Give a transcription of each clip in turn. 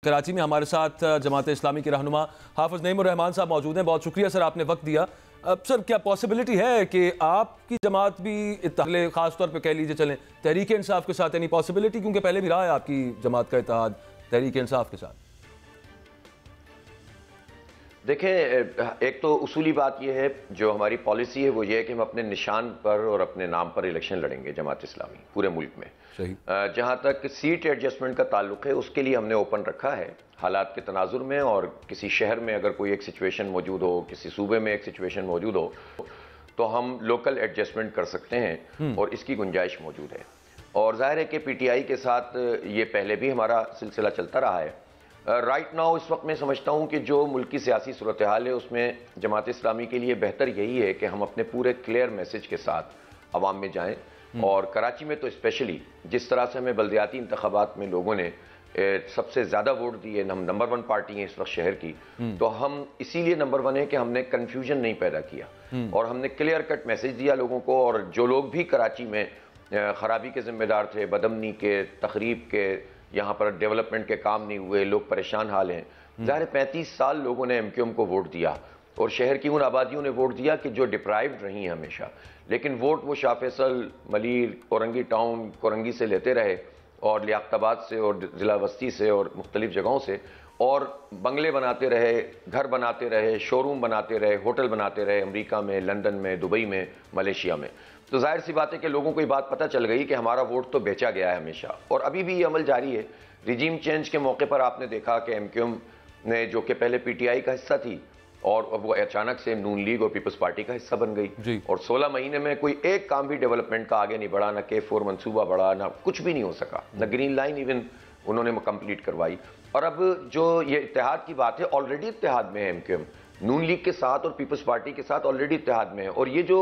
کراچی میں ہمارے ساتھ جماعت اسلامی کے رہنما حافظ نعیم الرحمان صاحب موجود ہیں. بہت شکریہ سر، آپ نے وقت دیا. سر، کیا پاسبلٹی ہے کہ آپ کی جماعت بھی اتحاد، خاص طور پہ کہہ لیجیے چلیں تحریک انصاف کے ساتھ، یعنی پاسبلٹی کیونکہ پہلے بھی رہا ہے آپ کی جماعت کا اتحاد تحریک انصاف کے ساتھ؟ دیکھیں، ایک تو اصولی بات یہ ہے، جو ہماری پالیسی ہے وہ یہ ہے کہ ہم اپنے نشان پر اور اپنے نام پر الیکشن لڑیں گے جماعت اسلامی پورے ملک میں. جہاں تک سیٹ ایڈجسٹمنٹ کا تعلق ہے اس کے لیے ہم نے اوپن رکھا ہے حالات کے تناظر میں، اور کسی شہر میں اگر کوئی ایک سچویشن موجود ہو، کسی صوبے میں ایک سچویشن موجود ہو تو ہم لوکل ایڈجسٹمنٹ کر سکتے ہیں اور اس کی گنجائش موجود ہے. اور ظاہر ہے کہ پی ٹی آئی کے ساتھ یہ پہلے بھی ہمارا سلسلہ چلتا رہا ہے. رائٹ ناؤ اس وقت میں سمجھتا ہوں کہ جو ملکی سیاسی صورتحال ہے اس میں جماعت اسلامی کے لیے بہتر یہی ہے کہ ہم اپنے پورے کلیئر میسج کے ساتھ عوام میں جائیں. اور کراچی میں تو اسپیشلی جس طرح سے ہمیں بلدیاتی انتخابات میں لوگوں نے سب سے زیادہ ووٹ دیے، ہم نمبر 1 پارٹی ہیں اس وقت شہر کی، تو ہم اسی لیے نمبر 1 ہیں کہ ہم نے کنفیوژن نہیں پیدا کیا اور ہم نے کلیئر کٹ میسج دیا لوگوں کو. اور جو لوگ بھی کراچی میں خرابی کے ذمہ دار تھے، بدامنی کے، تخریب کے، یہاں پر ڈیولپمنٹ کے کام نہیں ہوئے، لوگ پریشان حال ہیں. ظاہر 35 سال لوگوں نے ایم کیو ایم کو ووٹ دیا اور شہر کی ان آبادیوں نے ووٹ دیا کہ جو ڈپرائیوڈ رہی ہیں ہمیشہ، لیکن ووٹ وہ شاہ فیصل، ملیر، کورنگی ٹاؤن، کورنگی سے لیتے رہے اور لیاقت آباد سے اور ضلع وسطی سے اور مختلف جگہوں سے، اور بنگلے بناتے رہے، گھر بناتے رہے، شو روم بناتے رہے، ہوٹل بناتے رہے امریکہ میں، لندن میں، دبئی میں، ملیشیا میں. تو ظاہر سی بات ہے کہ لوگوں کو یہ بات پتہ چل گئی کہ ہمارا ووٹ تو بیچا گیا ہے ہمیشہ، اور ابھی بھی یہ عمل جاری ہے. ریجیم چینج کے موقع پر آپ نے دیکھا کہ ایم کیو ایم نے، جو کہ پہلے پی ٹی آئی کا حصہ تھی اور وہ اچانک سے نون لیگ اور پیپلز پارٹی کا حصہ بن گئی، اور 16 مہینے میں کوئی ایک کام بھی ڈیولپمنٹ کا آگے نہیں بڑھا، نہ K4 منصوبہ بڑھا، نہ کچھ بھی نہیں ہو سکا، نہ گرین لائن ایون انہوں نے کمپلیٹ کروائی. اور اب جو یہ اتحاد کی بات ہے، آلریڈی اتحاد میں ہے ایم کیو ایم، نون لیگ کے ساتھ اور پیپلز پارٹی کے ساتھ آلریڈی اتحاد میں ہے. اور یہ جو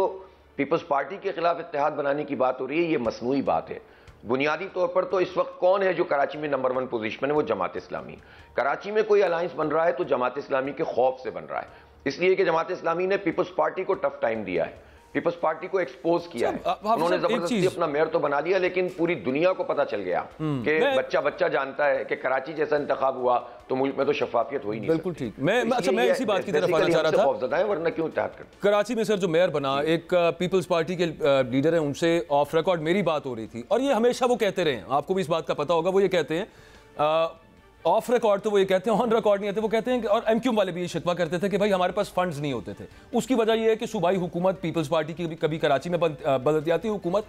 پیپلز پارٹی کے خلاف اتحاد بنانے کی بات ہو رہی ہے، یہ مصنوعی بات ہے. بنیادی طور پر تو اس وقت کون ہے جو کراچی میں نمبر 1 پوزیشن ہے؟ وہ جماعت اسلامی. کراچی میں کوئی الائنس بن رہا ہے تو جماعت اسلامی کے خوف سے بن رہا ہے، اس لیے کہ جماعت اسلامی نے پیپلز پارٹی کو ٹف ٹائم دیا ہے، پیپلز پارٹی کو ایکسپوز کیا ہے. انہوں نے زبردستی اپنا میئر تو بنا دیا، لیکن پوری دنیا کو پتہ چل گیا کہ بچہ جانتا ہے کہ کراچی جیسا انتخاب ہوا تو ملک میں تو شفافیت ہوئی نہیں. بالکل ٹھیک. میں اسی بات کی طرف آنا چاہ رہا تھا. خوفزدہ ہیں، ورنہ کیوں اتحاد کرتے؟ کراچی میں سر جو میئر بنا، ایک پیپلز پارٹی کے لیڈر ہیں، ان سے آف ریکارڈ میری بات ہو رہی تھی، اور یہ ہمیشہ وہ کہتے رہے ہیں، آپ کو بھی اس بات کا پتہ ہوگا، وہ یہ کہتے ہیں آف ریکارڈ تو وہ یہ کہتے ہیں، آن ریکارڈ نہیں آتے، وہ کہتے ہیں کہ، اور ایم کیو ایم والے بھی یہ شکوہ کرتے تھے کہ بھائی ہمارے پاس فنڈز نہیں ہوتے تھے. اس کی وجہ یہ ہے کہ صوبائی حکومت پیپلز پارٹی کی کبھی کراچی میں بلدیاتی حکومت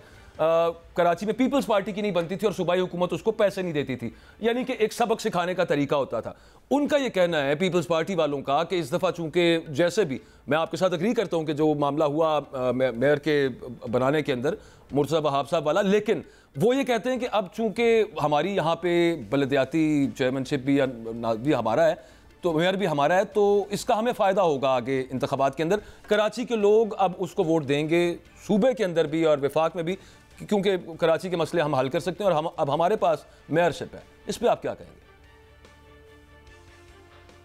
کراچی میں پیپلز پارٹی کی نہیں بنتی تھی اور صوبائی حکومت اس کو پیسے نہیں دیتی تھی، یعنی کہ ایک سبق سکھانے کا طریقہ ہوتا تھا. ان کا یہ کہنا ہے پیپلز پارٹی والوں کا کہ اس دفعہ چونکہ جیسے بھی میں آپ کے ساتھ اگری کرتا ہوں کہ جو معاملہ ہوا میئر کے بنانے کے اندر مرتضی وہاب صاحب والا، لیکن وہ یہ کہتے ہیں کہ اب چونکہ ہماری یہاں پہ بلدیاتی چیئرمین شپ بھی ہمارا ہے تو میئر بھی ہمارا ہے، تو اس کا ہمیں فائدہ ہوگا آگے انتخابات کے اندر. کراچی کے لوگ اب اس کو ووٹ دیں گے، صوبے کے اندر بھی اور وفاق میں بھی، کیونکہ کراچی کے مسئلے ہم حل کر سکتے ہیں اور اب ہمارے پاس میئر شپ ہے. اس پہ آپ کیا کہیں گے؟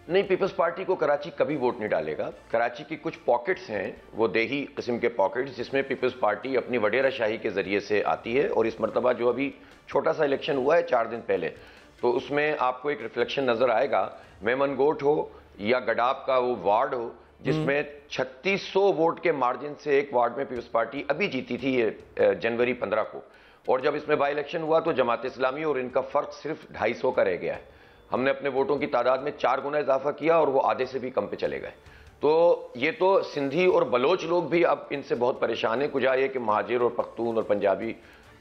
نہیں، پیپلز پارٹی کو کراچی کبھی ووٹ نہیں ڈالے گا. کراچی کی کچھ پاکٹس ہیں، وہ دیہی قسم کے پاکٹس، جس میں پیپلز پارٹی اپنی وڈیرہ شاہی کے ذریعے سے آتی ہے. اور اس مرتبہ جو ابھی چھوٹا سا الیکشن ہوا ہے 4 دن پہلے، تو اس میں آپ کو ایک ریفلیکشن نظر آئے گا. میمن گوٹ ہو یا گڈاب کا وہ وارڈ ہو، جس میں 3600 ووٹ کے مارجن سے ایک وارڈ میں پیپلز پارٹی ابھی جیتی تھی جنوری 15 کو، اور جب اس میں بائی الیکشن ہوا تو جماعت اسلامی اور ان کا فرق صرف 250 کا رہ گیا ہے. ہم نے اپنے ووٹوں کی تعداد میں 4 گنا اضافہ کیا اور وہ آدھے سے بھی کم پہ چلے گئے. تو یہ تو سندھی اور بلوچ لوگ بھی اب ان سے بہت پریشان ہیں، کجا یہ کہ مہاجر اور پختون اور پنجابی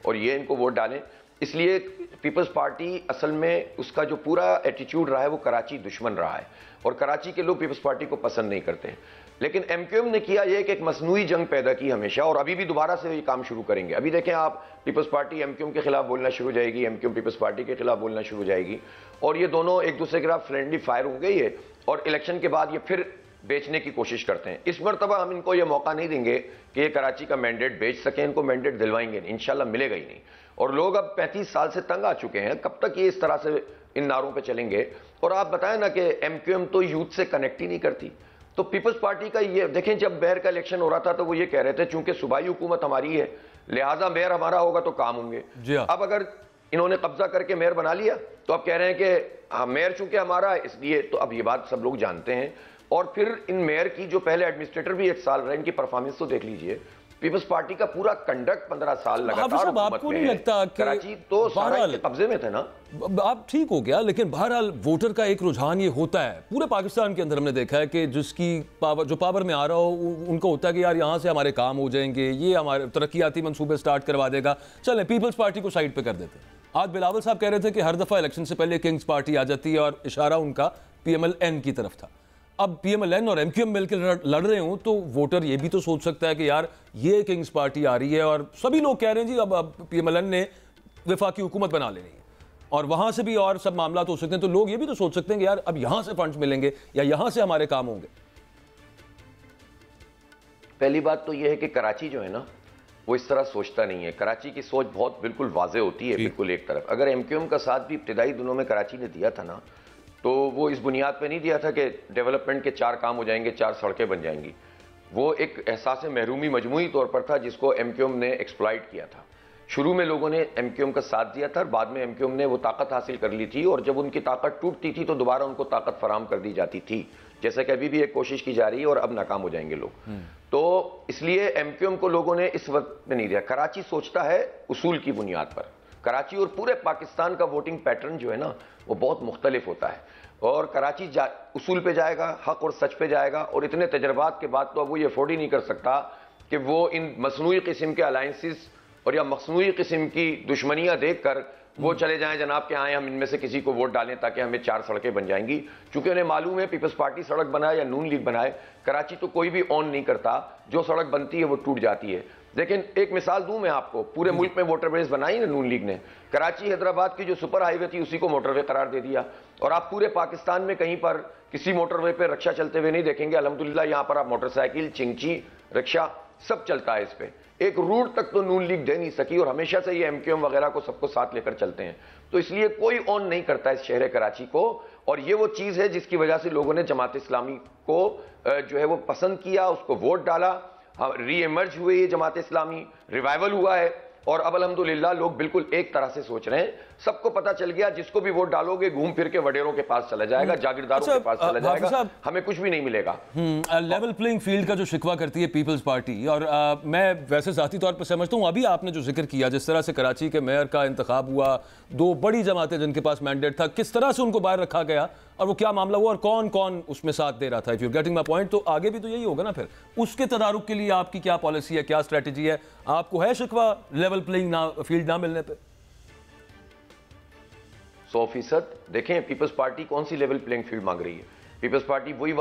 اور یہ ان کو ووٹ ڈالیں. اس لیے پیپلز پارٹی اصل میں اس کا جو پورا ایٹیچیوڈ رہا ہے وہ کراچی دشمن رہا ہے، اور کراچی کے لوگ پیپلز پارٹی کو پسند نہیں کرتے ہیں. لیکن ایم کیو ایم نے کیا یہ کہ ایک مصنوعی جنگ پیدا کی ہمیشہ، اور ابھی بھی دوبارہ سے یہ کام شروع کریں گے. ابھی دیکھیں آپ، Peoples Party M Q M کے خلاف بولنا شروع ہو جائے گی، M Q M Peoples Party کے خلاف بولنا شروع ہو جائے گی، اور یہ دونوں ایک دوسرے کے خلاف فرینڈلی فائر ہو گئی ہے، اور الیکشن کے بعد یہ پھر بیچنے کی کوشش کرتے ہیں. اس مرتبہ ہم ان کو یہ موقع نہیں دیں گے کہ یہ کراچی کا مینڈیٹ بیچ سکیں. ان کو مینڈیٹ دلوائیں گے نہیں، انشاءاللہ ملے گا ہی نہیں. اور لوگ اب 35 سال سے تنگ آ چکے ہیں، کب تک یہ اس طرح سے ان نعروں پہ چلیں گے؟ اور آپ بتائیں نا کہ ایم کیو ایم تو یوتھ سے کنیکٹ ہی نہیں کرتی. تو پیپلز پارٹی کا یہ دیکھیں، جب میئر کا الیکشن ہو رہا تھا تو وہ یہ کہہ رہے تھے چونکہ صوبائی حکومت ہماری ہے لہٰذا میئر ہمارا ہوگا تو کام ہوں گے. اب اگر انہوں نے قبضہ کر کے میئر بنا لیا, تو اب کہہ رہے ہیں کہ میئر چونکہ ہمارا اس لیے, تو اب یہ بات سب لوگ جانتے ہیں. اور پھر ان میئر کی جو پہلے ایڈمنسٹریٹر بھی 1 سال رہے, ان کی پرفارمنس تو دیکھ لیجئے. پیپلز پارٹی کا پورا کنڈکٹ 15 سال لگاتار آپ کو نہیں لگتا کہ کراچی تو سارا کے قبضے میں تھے نا؟ آپ ٹھیک ہو گیا, لیکن بہرحال ووٹر کا ایک رجحان یہ ہوتا ہے پورے پاکستان کے اندر, ہم نے دیکھا ہے کہ جس کی پاور, جو پاور میں آ رہا ہو, ان کو ہوتا ہے کہ یار یہاں سے ہمارے کام ہو جائیں گے, یہ ہمارے ترقیاتی منصوبے سٹارٹ کروا دے گا, چلیں پیپلز پارٹی کو سائڈ پہ کر دیتے ہیں. آج بلاول صاحب کہہ رہے تھے کہ ہر دفعہ الیکشن سے پہلے کنگز پارٹی آ جاتی ہے, اور اشارہ ان کا پی ایم ایل این کی طرف تھا. اب پی ایم ایل این اور ایم کیو ایم مل کے لڑ رہے ہوں تو ووٹر یہ بھی تو سوچ سکتا ہے کہ یار یہ کنگز پارٹی آ رہی ہے, اور سبھی لوگ کہہ رہے ہیں جی اب پی ایم ایل این نے وفاقی حکومت بنا لینی ہے, اور وہاں سے بھی اور سب معاملات ہو سکتے ہیں, تو لوگ یہ بھی تو سوچ سکتے ہیں کہ یار اب یہاں سے فنڈز ملیں گے یا یہاں سے ہمارے کام ہوں گے. پہلی بات تو یہ ہے کہ کراچی جو ہے نا وہ اس طرح سوچتا نہیں ہے. کراچی کی سوچ بہت بالکل واضح ہوتی ہے, بالکل ایک طرف. اگر ایم کیو ایم کا ساتھ بھی ابتدائی دنوں میں کراچی نے دیا تھا نا, تو وہ اس بنیاد پہ نہیں دیا تھا کہ ڈیولپمنٹ کے 4 کام ہو جائیں گے, 4 سڑکیں بن جائیں گی. وہ ایک احساس محرومی مجموعی طور پر تھا جس کو ایم کیو ایم نے ایکسپلائٹ کیا تھا. شروع میں لوگوں نے ایم کیو ایم کا ساتھ دیا تھا, اور بعد میں ایم کیو ایم نے وہ طاقت حاصل کر لی تھی, اور جب ان کی طاقت ٹوٹتی تھی تو دوبارہ ان کو طاقت فراہم کر دی جاتی تھی, جیسا کہ ابھی بھی ایک کوشش کی جا رہی ہے, اور اب ناکام ہو جائیں گے لوگ. تو اس لیے ایم کیو ایم کو لوگوں نے اس وقت میں نہیں دیا. کراچی سوچتا ہے اصول کی بنیاد پر. کراچی اور پورے پاکستان کا ووٹنگ پیٹرن جو ہے نا وہ بہت مختلف ہوتا ہے, اور کراچی اصول پہ جائے گا, حق اور سچ پہ جائے گا, اور اتنے تجربات کے بعد تو اب وہ یہ افورڈ ہی نہیں کر سکتا کہ وہ ان مصنوعی قسم کے الائنسز اور یا مصنوعی قسم کی دشمنیاں دیکھ کر وہ چلے جائیں جناب کہ آئیں ہم ان میں سے کسی کو ووٹ ڈالیں تاکہ ہمیں 4 سڑکیں بن جائیں گی. چونکہ انہیں معلوم ہے پیپلز پارٹی سڑک بنائے یا نون لیگ بنائے, کراچی تو کوئی بھی آن نہیں کرتا, جو سڑک بنتی ہے وہ ٹوٹ جاتی ہے. لیکن ایک مثال دوں میں آپ کو, پورے ملک میں موٹر ویز بنائی نا نون لیگ نے. کراچی حیدرآباد کی جو سپر ہائی وے تھی اسی کو موٹر وے قرار دے دیا, اور آپ پورے پاکستان میں کہیں پر کسی موٹر وے پہ رکشہ چلتے ہوئے نہیں دیکھیں گے. الحمدللہ یہاں پر آپ موٹر سائیکل, چنگچی, رکشہ سب چلتا ہے اس پہ. ایک روٹ تک تو نون لیگ دے نہیں سکی, اور ہمیشہ سے یہ ایم کیو ایم وغیرہ کو سب کو ساتھ لے کر چلتے ہیں. تو اس لیے کوئی آن نہیں کرتا اس شہر کراچی کو, اور یہ وہ چیز ہے جس کی وجہ سے لوگوں نے جماعت اسلامی کو جو ہے وہ پسند کیا, اس کو ووٹ ڈالا, ری ایمرج ہوئے یہ جماعت اسلامی, ریوائول ہوا ہے, اور اب الحمدللہ لوگ بالکل ایک طرح سے سوچ رہے ہیں. سب کو پتا چل گیا جس کو بھی ووٹ ڈالو گے گھوم پھر کے وڈیروں کے پاس چلا جائے گا, جاگیرداروں کے پاس چلا جائے گا, ہمیں کچھ بھی نہیں ملے گا. لیول پلینگ فیلڈ کا جو شکوہ کرتی ہے پیپلز پارٹی, اور میں ویسے ذاتی طور پر سمجھتا ہوں, ابھی آپ نے جو ذکر کیا جس طرح سے کراچی کے میئر کا انتخاب ہوا, 2 بڑی جماعتیں جن کے پاس مینڈیٹ تھا, کس طرح سے ان کو باہر رکھا گیا اور وہ کیا معاملہ ہوا اور کون کون اس میں ساتھ دے رہا تھا. If you're getting my point, تو آگے بھی تو یہی ہوگا نا. پھر اس کے تدارک کے لیے آپ کی کیا پالیسی ہے, کیا اسٹریٹجی ہے؟ آپ کو ہے شکوہ لیول پلینگ فیلڈ نہ ملنے پہ؟ 100%. دیکھیں پیپلز پارٹی کون سی لیول پلینگ فیلڈ مانگ رہی ہے. پیپلز پارٹی وہی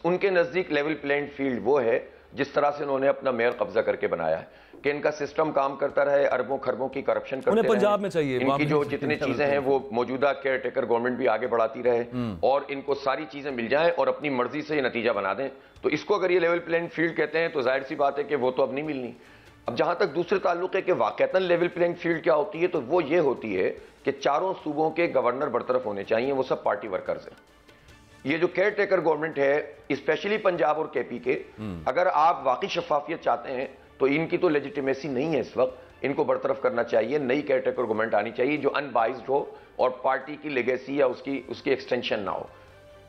ان کے نزدیک لیول پلینگ فیلڈ وہ ہے جس طرح سے انہوں نے اپنا میئر قبضہ کر کے بنایا ہے, کہ ان کا سسٹم کام کرتا رہے, اربوں خربوں کی کرپشن کرتے رہے. پنجاب میں چاہیے ان کی جو جتنی چیزیں ہیں وہ موجودہ کیئر ٹیکر گورنمنٹ بھی آگے بڑھاتی رہے, اور ان کو ساری چیزیں مل جائیں اور اپنی مرضی سے یہ نتیجہ بنا دیں. تو اس کو اگر یہ لیول پلینگ فیلڈ کہتے ہیں تو ظاہر سی بات ہے کہ وہ تو اب نہیں ملنی. اب جہاں تک دوسرے تعلق ہے کہ واقعتاً لیول پلینگ فیلڈ کیا ہوتی ہے, تو وہ یہ ہوتی ہے کہ 4 صوبوں کے گورنر برطرف ہونے چاہیے, وہ سب پارٹی ورکرز ہیں. یہ جو کیئر ٹیکر گورنمنٹ ہے اسپیشلی پنجاب اور کے پی کے, اگر آپ واقعی شفافیت چاہتے ہیں تو ان کی تو لیجیٹیمیسی نہیں ہے اس وقت, ان کو برطرف کرنا چاہیے. نئی کیئر ٹیکر گورنمنٹ آنی چاہیے جو ان بائزڈ ہو اور پارٹی کی لیگیسی یا اس کی ایکسٹینشن نہ ہو.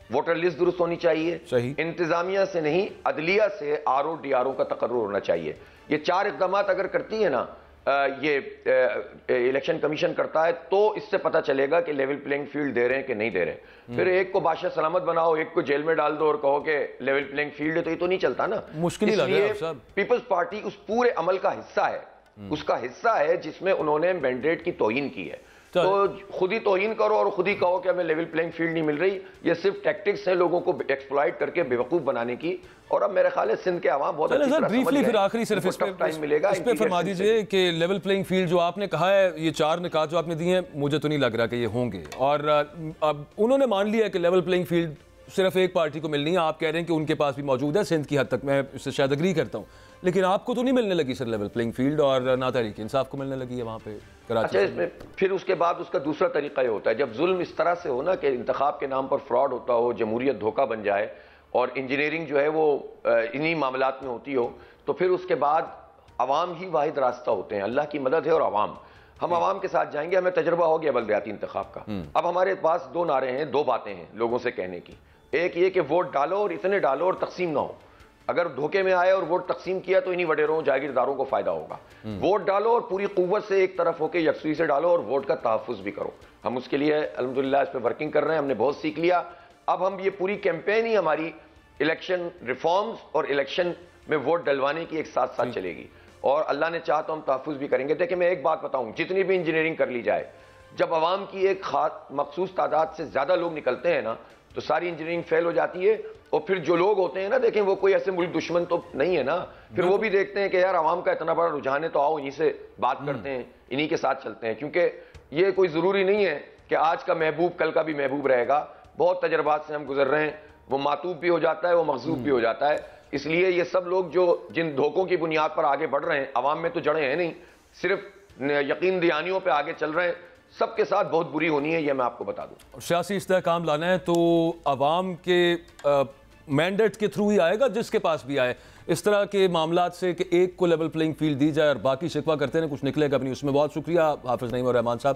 ووٹر لسٹ درست ہونی چاہیے, انتظامیہ سے نہیں عدلیہ سے R O D R O کا تقرر ہونا چاہیے. یہ 4 اقدامات اگر کرتی ہے نا یہ الیکشن کمیشن کرتا ہے, تو اس سے پتہ چلے گا کہ لیول پلینگ فیلڈ دے رہے ہیں کہ نہیں دے رہے. پھر ایک کو بادشاہ سلامت بناؤ, ایک کو جیل میں ڈال دو اور کہو کہ لیول پلینگ فیلڈ ہے, تو یہ تو نہیں چلتا نا. مشکل ہی لگا ہے. پیپلز پارٹی اس پورے عمل کا حصہ ہے, اس کا حصہ ہے جس میں انہوں نے مینڈیٹ کی توہین کی ہے. تو خود ہی توہین کرو اور خود ہی کہو کہ ہمیں لیول پلینگ فیلڈ نہیں مل رہی. یہ صرف ٹیکٹکس ہیں لوگوں کو ایکسپلائٹ کر کے بیوقوف بنانے کی, اور اب میرے خیال ہے سندھ کے عوام بہت اچھی طرح سمجھ گئے. پھر آخری صرف اس پہ فرما دیجئے کہ لیول پلینگ فیلڈ جو آپ نے کہا ہے, یہ 4 نکات جو آپ نے دی ہیں, مجھے تو نہیں لگ رہا کہ یہ ہوں گے. اور اب انہوں نے مان لیا کہ لیول پلینگ فیلڈ صرف ایک پارٹی کو ملنی ہے. آپ کہہ رہے ہیں کہ ان کے پاس بھی موجود ہے سندھ کی حد تک, میں اس سے شاید اگری کرتا ہوں, لیکن آپ کو تو نہیں ملنے لگی سر لیول پلینگ فیلڈ, اور نہ تحریک انصاف کو ملنے لگی ہے وہاں پہ کراچی. اچھا, اس میں پھر اس کے بعد اس کا دوسرا طریقہ یہ ہوتا ہے جب ظلم اس طرح سے ہو نا کہ انتخاب کے نام پر فراڈ ہوتا ہو, جمہوریت دھوکہ بن جائے, اور انجینئرنگ جو ہے وہ انہی معاملات میں ہوتی ہو, تو پھر اس کے بعد عوام ہی واحد راستہ ہوتے ہیں. اللہ کی مدد ہے اور عوام. ہم عوام کے ساتھ جائیں گے. ہمیں تجربہ ہو گیا بلدیاتی انتخاب کا. اب ہمارے پاس 2 نعرے ہیں, 2 باتیں ہیں لوگوں سے کہنے کی. ایک یہ کہ ووٹ ڈالو اور اتنے ڈالو اور تقسیم نہ ہو. اگر دھوکے میں آئے اور ووٹ تقسیم کیا تو انہی وڈیروں جاگیرداروں کو فائدہ ہوگا. ووٹ ڈالو اور پوری قوت سے ایک طرف ہو کے یکسوئی سے ڈالو اور ووٹ کا تحفظ بھی کرو. ہم اس کے لیے الحمدللہ اس پہ ورکنگ کر رہے ہیں. ہم نے بہت سیکھ لیا. اب ہم یہ پوری کیمپین ہی ہماری الیکشن ریفارمز اور الیکشن میں ووٹ ڈلوانے کی ایک ساتھ ساتھ چلے گی, اور اللہ نے چاہا تو ہم تحفظ بھی کریں گے. دیکھیں میں ایک بات بتاؤں, جتنی بھی انجینئرنگ کر لی جائے, جب عوام کی ایک مخصوص تعداد سے زیادہ لوگ نکلتے ہیں نا تو ساری انجینئرنگ فیل ہو جاتی ہے. اور پھر جو لوگ ہوتے ہیں نا, دیکھیں وہ کوئی ایسے ملک دشمن تو نہیں ہے نا, پھر وہ بھی دیکھتے ہیں کہ یار عوام کا اتنا بڑا رجحان ہے تو آؤ انہی سے بات کرتے ہیں, انہی کے ساتھ چلتے ہیں. کیونکہ یہ کوئی ضروری نہیں ہے کہ آج کا محبوب کل کا بھی محبوب رہے گا. بہت تجربات سے ہم گزر رہے ہیں, وہ معطوب بھی ہو جاتا ہے, وہ مغضوب بھی ہو جاتا ہے. اس لیے یہ سب لوگ جو جن دھوکوں کی بنیاد پر آگے بڑھ رہے ہیں, عوام میں تو جڑے ہیں نہیں, صرف یقین دہانیوں پہ آگے چل رہے ہیں, سب کے ساتھ بہت بری ہونی ہے, یہ میں آپ کو بتا دوں. سیاسی استحکام لانا ہے تو عوام کے مینڈیٹ کے تھرو ہی آئے گا, جس کے پاس بھی آئے. اس طرح کے معاملات سے کہ ایک کو لیول پلینگ فیلڈ دی جائے اور باقی شکوہ کرتے ہیں, کچھ نکلے گا بھی نہیں. اس میں بہت شکریہ حافظ نعیم الرحمان صاحب.